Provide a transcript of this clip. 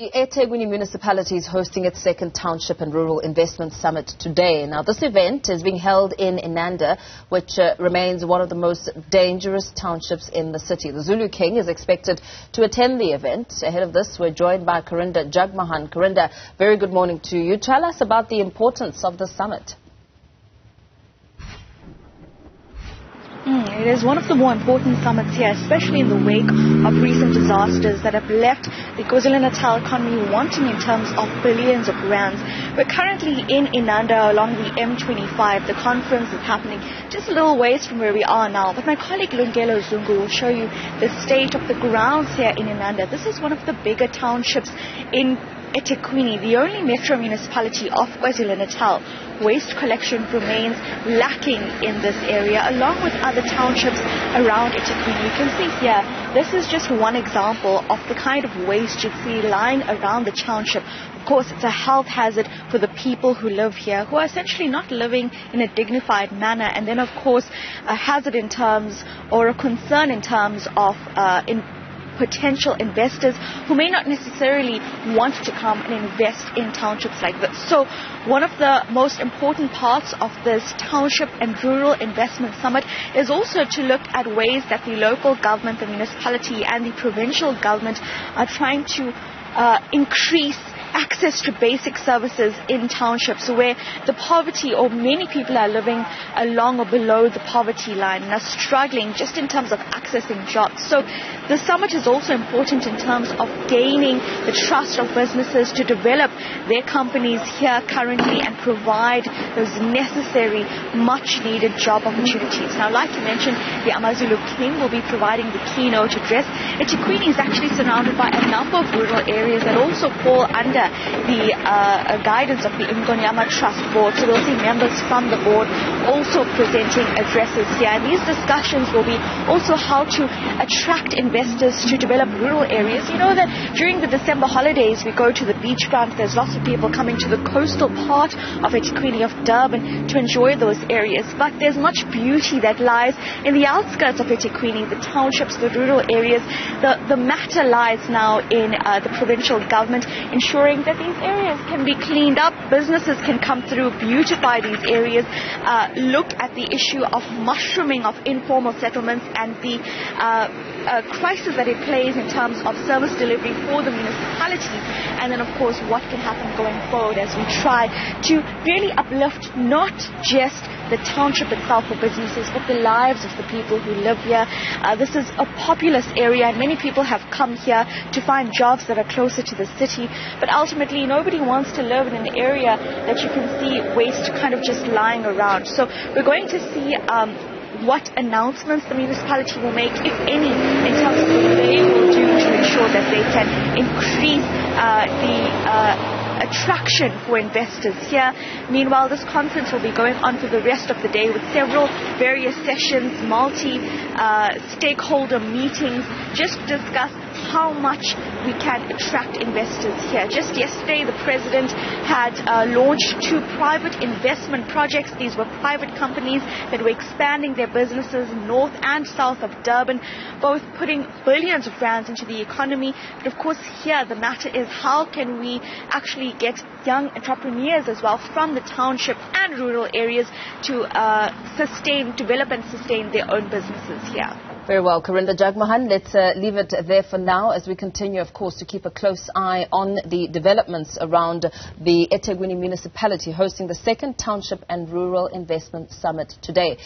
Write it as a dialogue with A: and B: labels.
A: The eThekwini Municipality is hosting its second Township and Rural Investment Summit today. Now, this event is being held in Inanda, which remains one of the most dangerous townships in the city. The Zulu King is expected to attend the event. Ahead of this, we're joined by Karinda Jagmohan. Karinda, very good morning to you. Tell us about the importance of the summit.
B: It is one of the more important summits here, especially in the wake of recent disasters that have left the KwaZulu-Natal economy wanting in terms of billions of rands. We're currently in Inanda along the M25. The conference is happening just a little ways from where we are now. But my colleague Lungelo Zungu will show you the state of the grounds here in Inanda. This is one of the bigger townships in eThekwini, the only metro municipality of KwaZulu-Natal. Waste collection remains lacking in this area, along with other townships around eThekwini. You can see here, this is just one example of the kind of waste you see lying around the township. Of course, it's a health hazard for the people who live here, who are essentially not living in a dignified manner. And then, of course, a hazard in terms, or a concern in terms of potential investors who may not necessarily want to come and invest in townships like this. So one of the most important parts of this Township and Rural Investment Summit is also to look at ways that the local government, the municipality and the provincial government are trying to increase access to basic services in townships where the poverty, or many people are living along or below the poverty line and are struggling just in terms of accessing jobs. So the summit is also important in terms of gaining the trust of businesses to develop their companies here currently and provide those necessary, much needed job opportunities. Now, like you mentioned, the Zulu King will be providing the keynote address. eThekwini is actually surrounded by a number of rural areas that also fall under the guidance of the Ngonyama Trust Board. So we'll see members from the board also presenting addresses here. And these discussions will be also how to attract investors to develop rural areas. You know that during the December holidays, we go to the beach grounds. There's lots of people coming to the coastal part of eThekwini, of Durban, to enjoy those areas. But there's much beauty that lies in the outskirts of eThekwini, the townships, the rural areas. The matter lies now in the provincial government ensuring that these areas can be cleaned up, businesses can come through, beautify these areas, look at the issue of mushrooming of informal settlements and the crisis that it plays in terms of service delivery for the municipality, and then of course what can happen going forward as we try to really uplift not just the township itself for businesses, but the lives of the people who live here. This is a populous area and many people have come here to find jobs that are closer to the city, but ultimately nobody wants to live in an area that you can see waste kind of just lying around. So we're going to see what announcements the municipality will make, if any, in terms of what they will do to ensure that they can increase the attraction for investors here. Meanwhile, this conference will be going on for the rest of the day with several various sessions, multi-stakeholder meetings, just to discuss how much we can attract investors here. Just yesterday, the president had launched 2 private investment projects. These were private companies that were expanding their businesses north and south of Durban, both putting billions of rands into the economy. But of course, here the matter is how can we actually get young entrepreneurs as well from the township and rural areas to develop and sustain their own businesses here.
A: Very well, Karinda Jagmohan. Let's leave it there for now as we continue, of course, to keep a close eye on the developments around the eThekwini Municipality hosting the second Township and Rural Investment Summit today.